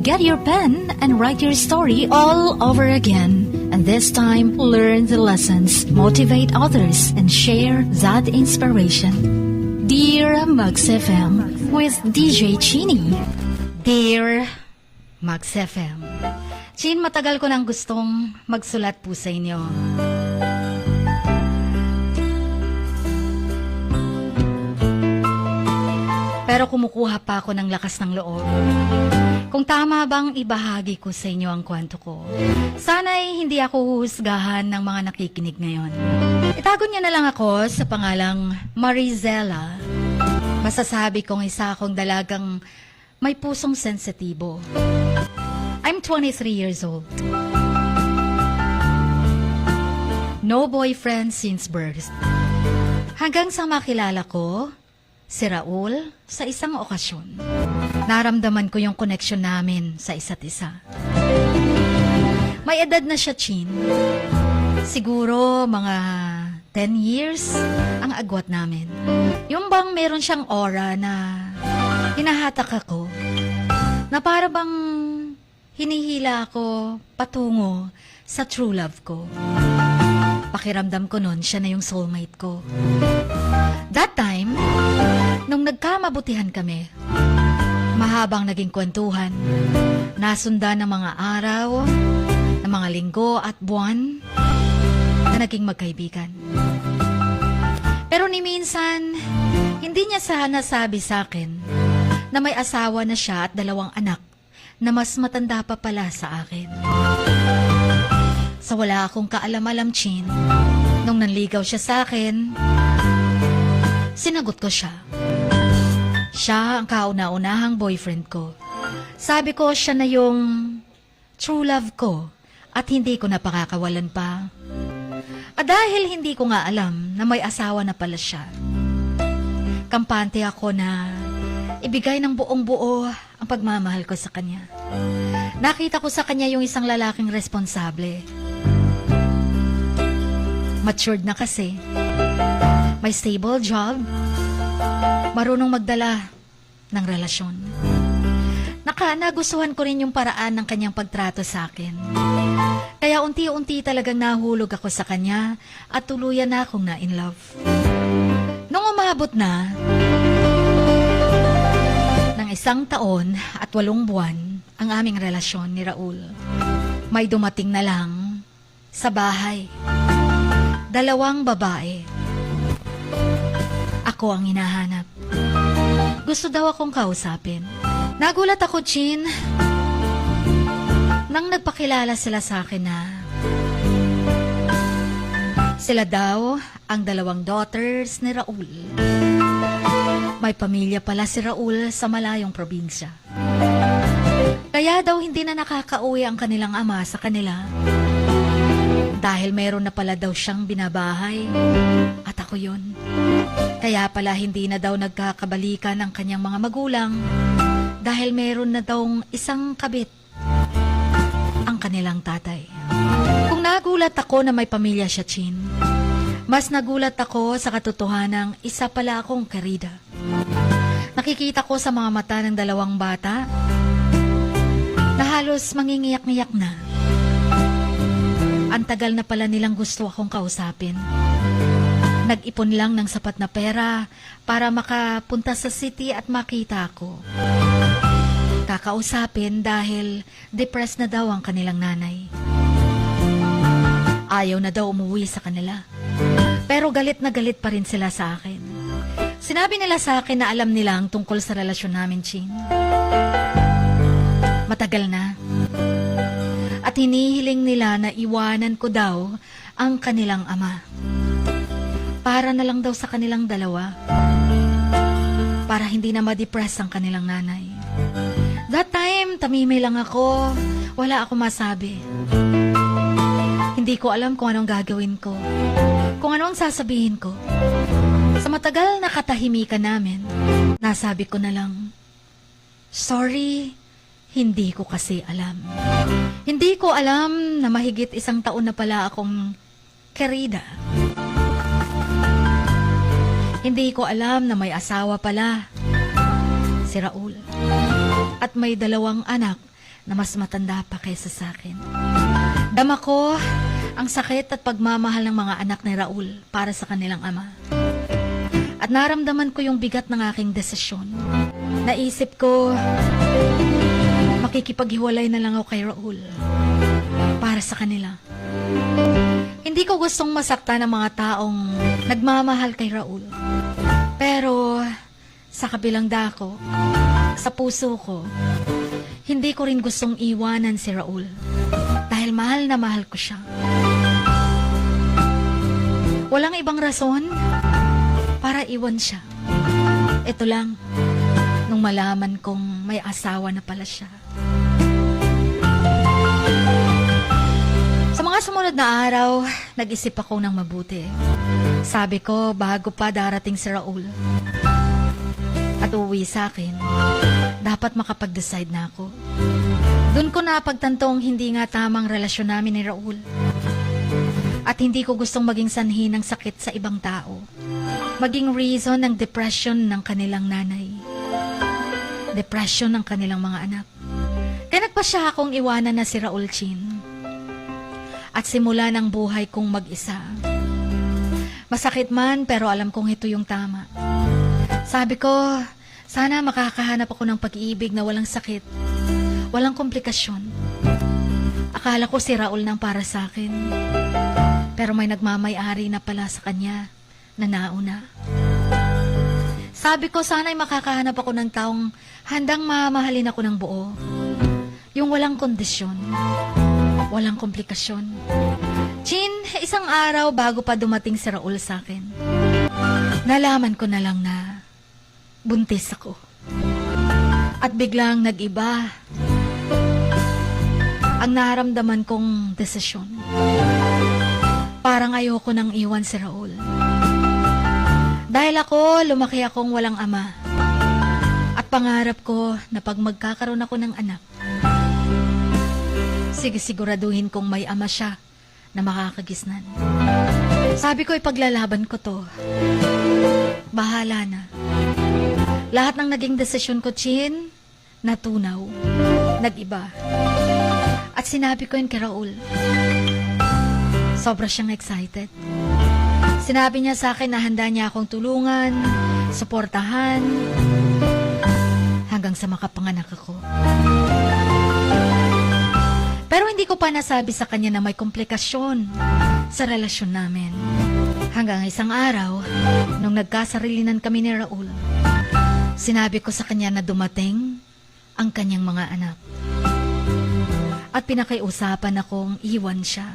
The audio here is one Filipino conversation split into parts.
Get your pen and write your story all over again. And this time, learn the lessons, motivate others, and share that inspiration. Dear Max FM with DJ Chini. Dear Max FM. Chin, matagal ko nang gustong magsulat po sa inyo. Pero kumukuha pa ako ng lakas ng loob. Kung tama bang ibahagi ko sa inyo ang kwento ko, sana'y hindi ako huhusgahan ng mga nakikinig ngayon. Itago niyo na lang ako sa pangalang Marizela. Masasabi kong isa akong dalagang may pusong sensitibo. I'm 23 years old. No boyfriend since birth. Hanggang sa makilala ko si Raul sa isang okasyon. Naramdaman ko yung connection namin sa isa't isa. May edad na siya, Chin. Siguro mga 10 years ang agwat namin. Yung bang meron siyang aura na hinahatak ako, na para bang hinihila ako patungo sa true love ko. Pakiramdam ko nun, siya na yung soulmate ko. That time, nung nagkamabutihan kami, mahabang naging kwentuhan, nasundan ng mga araw, ng mga linggo at buwan, na naging magkaibigan. Pero ni minsan, hindi niya sana sabi sa akin na may asawa na siya at 2 anak na mas matanda pa pala sa akin. Sa wala akong kaalam-alam, Chin, nung nanligaw siya sa akin, sinagot ko siya. Siya ang kauna-unahang boyfriend ko. Sabi ko siya na yung true love ko at hindi ko na pakakawalan pa. At dahil hindi ko nga alam na may asawa na pala siya, kampante ako na ibigay ng buong buo ang pagmamahal ko sa kanya. Nakita ko sa kanya yung isang lalaking responsable. Matured na kasi. May stable job. Marunong magdala ng relasyon. Nagustuhan ko rin yung paraan ng kanyang pagtrato sa akin. Kaya unti-unti talagang nahulog ako sa kanya at tuluyan na akong na in love. Nung umabot na ng 1 taon at 8 buwan ang aming relasyon ni Raul, may dumating na lang sa bahay 2 babae. Ako ang hinahanap. Gusto daw akong kausapin. Nagulat ako, Chin, nang nagpakilala sila sa akin na sila daw ang 2 daughters ni Raul. May pamilya pala si Raul sa malayong probinsya. Kaya daw hindi na nakakauwi ang kanilang ama sa kanila. Dahil meron na pala daw siyang binabahay. At ako yun. Kaya pala hindi na daw nagkakabalikan ang kanyang mga magulang. Dahil meron na daw isang kabit ang kanilang tatay. Kung nagulat ako na may pamilya siya, Chin, mas nagulat ako sa katotohanang isa pala akong karida. Nakikita ko sa mga mata ng 2 bata na halos mangingiyak-ngiyak na. Ang tagal na pala nilang gusto akong kausapin. Nag-ipon lang ng sapat na pera para makapunta sa city at makita ako. Kakausapin dahil depressed na daw ang kanilang nanay. Ayaw na daw umuwi sa kanila. Pero galit na galit pa rin sila sa akin. Sinabi nila sa akin na alam nila ang tungkol sa relasyon namin, Chin. Matagal na. At hinihiling nila na iwanan ko daw ang kanilang ama. Para na lang daw sa kanilang 2. Para hindi na ma-depress ang kanilang nanay. That time, tamimay lang ako. Wala ako masabi. Hindi ko alam kung anong gagawin ko. Kung anong sasabihin ko. Sa matagal na katahimikan namin, nasabi ko na lang, sorry, hindi ko kasi alam. Hindi ko alam na mahigit 1 taon na pala akong karida. Hindi ko alam na may asawa pala, si Raul. At may 2 anak na mas matanda pa kaysa sa akin. Dama ko ang sakit at pagmamahal ng mga anak ni Raul para sa kanilang ama. At naramdaman ko yung bigat ng aking desisyon. Naisip ko, makikipaghiwalay na lang ako kay Raul para sa kanila. Hindi ko gustong masaktan ng mga taong nagmamahal kay Raul. Pero sa kabilang dako, sa puso ko, hindi ko rin gustong iwanan si Raul dahil mahal na mahal ko siya. Walang ibang rason para iwan siya. Ito lang, nung malaman kong may asawa na pala siya. Sa mga sumunod na araw, nag-isip ako ng mabuti. Sabi ko, bago pa darating si Raul at uuwi sa akin, dapat makapag-decide na ako. Doon ko napagtantong hindi nga tamang relasyon namin ni Raul. At hindi ko gustong maging sanhi ng sakit sa ibang tao. Maging reason ng depression ng kanilang nanay. Depression ng kanilang mga anak. Kaya nagpasya akong iwanan na si Raul Chin. At simula ng buhay kong mag-isa. Masakit man pero alam kong ito yung tama. Sabi ko, sana makakahanap ako ng pag-ibig na walang sakit, walang komplikasyon. Akala ko si Raul nang para sa akin. Pero may nagmamay-ari na pala sa kanya na nauna. Sabi ko, sana'y makakahanap ako ng taong handang mamahalin ako ng buo. Yung walang kondisyon, walang komplikasyon. Chin, isang araw bago pa dumating si Raul sa akin, nalaman ko na lang na buntis ako. At biglang nag-iba ang naramdaman kong desisyon. Parang ayoko nang iwan si Raul. Dahil ako, lumaki akong walang ama. At pangarap ko na pag magkakaroon ako ng anak, sige, siguraduhin kong may ama siya na makakagisnan. Sabi ko, ipaglalaban ko to. Bahala na. Lahat ng naging desisyon ko, Chin, natunaw, nag-iba. At sinabi ko yun kay Raul. Sobra siyang excited. Sinabi niya sa akin na handa niya akong tulungan, suportahan, hanggang sa makapanganak ako. Pero hindi ko pa nasabi sa kanya na may komplikasyon sa relasyon namin. Hanggang isang araw, nung nagkasarilinan kami ni Raul, sinabi ko sa kanya na dumating ang kanyang mga anak. At pinakiusapan akong iwan siya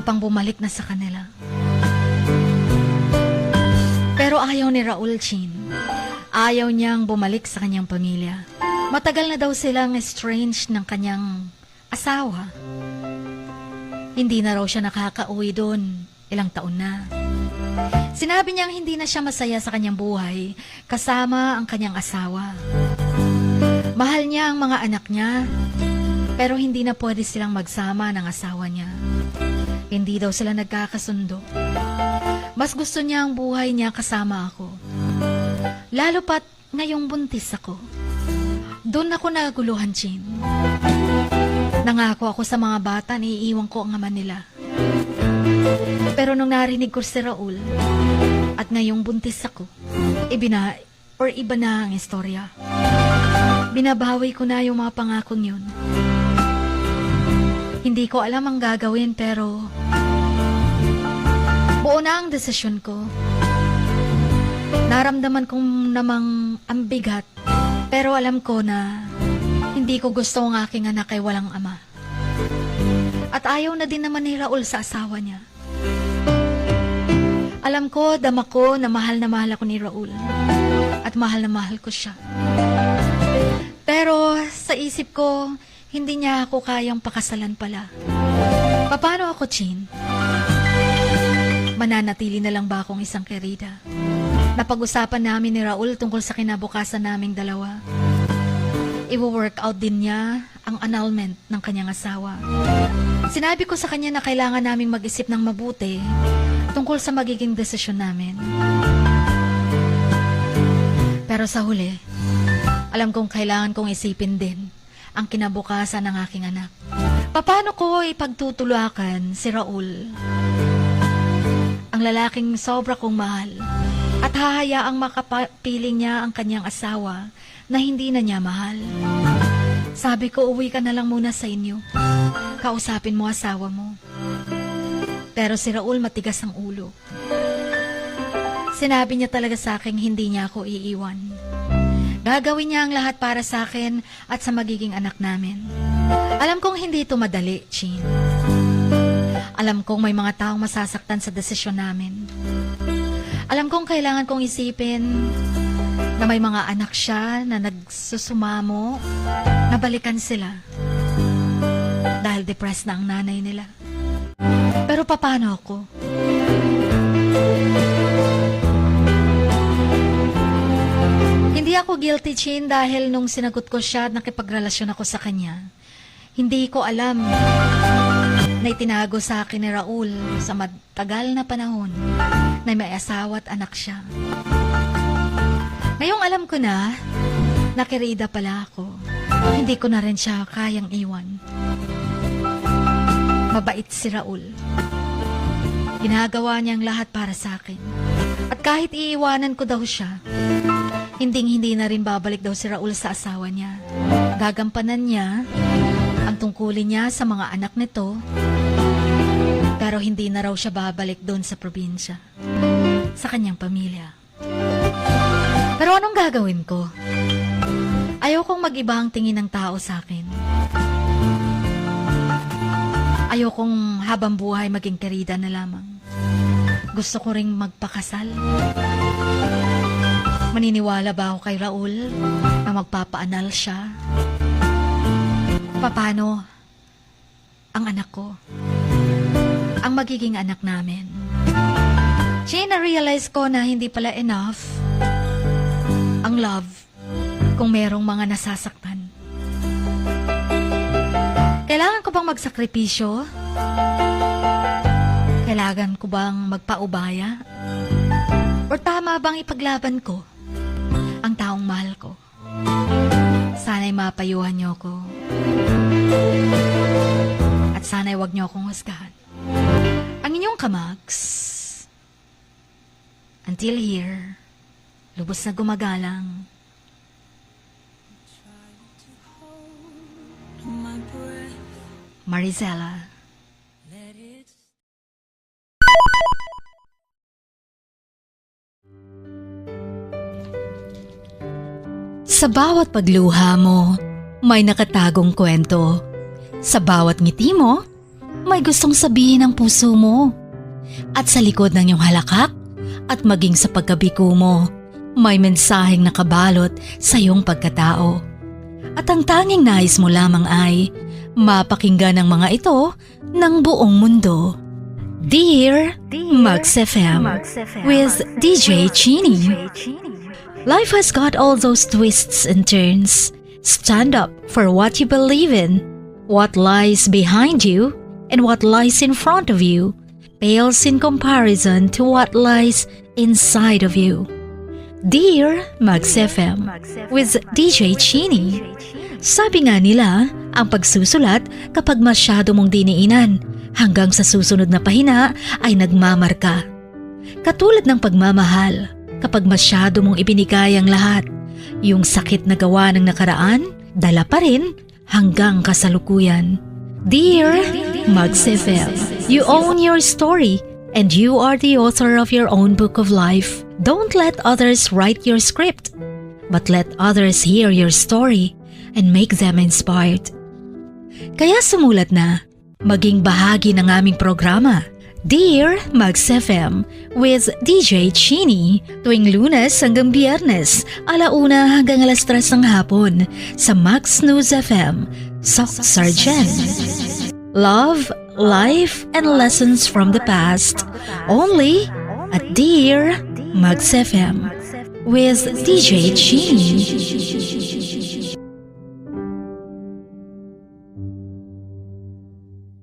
upang bumalik na sa kanila. Pero ayaw ni Raul Chin. Ayaw niyang bumalik sa kanyang pamilya. Matagal na daw silang estranged ng kanyang asawa. Hindi na raw siya nakakauwi doon. Ilang taon na. Sinabi niyang hindi na siya masaya sa kanyang buhay kasama ang kanyang asawa. Mahal niya ang mga anak niya, pero hindi na pwede silang magsama ng asawa niya. Hindi daw sila nagkakasundo. Mas gusto niya ang buhay niya kasama ako. Lalo pat ngayong buntis ako. Doon ako naguluhan, Chin. Nangako ako sa mga bata na iiwan ko ang ama nila. Pero nung narinig ko si Raul at ngayong buntis ako, iba na ang istorya. Binabawi ko na yung mga pangakong yun. Hindi ko alam ang gagawin pero buo na ang desisyon ko. Naramdaman kong namang ang bigat pero alam ko na hindi ko gusto ang aking anak ay walang ama. At ayaw na din naman ni Raul sa asawa niya. Alam ko, dama ko na mahal ako ni Raul. At mahal na mahal ko siya. Pero sa isip ko, hindi niya ako kayang pakasalan pala. Paano ako, Chin? Mananatili na lang ba akong isang kerida? Napag-usapan namin ni Raul tungkol sa kinabukasan naming dalawa. I-work out din niya ang annulment ng kanyang asawa. Sinabi ko sa kanya na kailangan naming mag-isip ng mabuti tungkol sa magiging desisyon namin. Pero sa huli, alam kong kailangan kong isipin din ang kinabukasan ng aking anak. Paano ko ipagtutulakan si Raul? Ang lalaking sobra kong mahal at hahayaang makapiling niya ang kanyang asawa na hindi na niya mahal. Sabi ko, uwi ka na lang muna sa inyo. Kausapin mo asawa mo. Pero si Raul matigas ang ulo. Sinabi niya talaga sa akin hindi niya ako iiwan. Gagawin niya ang lahat para sa akin at sa magiging anak namin. Alam kong hindi ito madali, Chin. Alam kong may mga taong masasaktan sa desisyon namin. Alam kong kailangan kong isipin na may mga anak siya na nagsusumamo na balikan sila dahil depressed na ang nanay nila. Pero paano ako? Hindi ako guilty, Chin, dahil nung sinagot ko siya at nakipagrelasyon ako sa kanya, hindi ko alam na itinago sa akin ni Raul sa matagal na panahon na may asawa at anak siya. Ngayong alam ko na, nakirida pala ako. Hindi ko na rin siya kayang iwan. Mabait si Raul. Ginagawa niyang lahat para sa akin. At kahit iiwanan ko daw siya, hindi na rin babalik daw si Raul sa asawa niya. Gagampanan niya ang tungkulin niya sa mga anak nito, pero hindi na raw siya babalik doon sa probinsya, sa kanyang pamilya. Pero anong gagawin ko? Ayaw kong mag-iba ang tingin ng tao sa akin. Ayaw kong habang buhay maging kerida na lamang. Gusto ko ring magpakasal. Maniniwala ba ako kay Raul na magpapaanal siya? Paano ang anak ko? Ang magiging anak namin? Na-realize ko na hindi pala enough ang love kung merong mga nasasaktan. Kailangan ko bang magsakripisyo? Kailangan ko bang magpaubaya? O tama bang ipaglaban ko ang taong mahal ko? Sana'y mapayuhan niyo ko. At sana'y wag niyo akong husgahan. Ang inyong kamags, until here, lubos na gumagalang. Marizela. Sa bawat pagluha mo, may nakatagong kwento. Sa bawat ngiti mo, may gustong sabihin ang puso mo. At sa likod ng iyong halakak at maging sa pagkabiko mo, may mensaheng nakabalot sa iyong pagkatao. At ang tanging nais mo lamang ay mapakinggan ang mga ito ng buong mundo. Dear Max FM with DJ Chini. Life has got all those twists and turns. Stand up for what you believe in. What lies behind you and what lies in front of you pales in comparison to what lies inside of you. Dear Max FM with DJ Chini. Sabi nga nila, ang pagsusulat kapag masyado mong diniinan hanggang sa susunod na pahina ay nagmamarka. Katulad ng pagmamahal, kapag masyado mong ibinigay ang lahat, yung sakit na gawa ng nakaraan, dala pa rin hanggang kasalukuyan. Dear Max FM, you own your story and you are the author of your own book of life. Don't let others write your script, but let others hear your story and make them inspired. Kaya sumulat na, maging bahagi ng aming programa, Dear Max FM with DJ Chini, tuwing Lunes hanggang Biyernes, 1:00 hanggang 3:00 ng hapon sa Max News FM, Sock Sargent. Love, life, and lessons from the past, only at Dear Max FM with DJ Chini.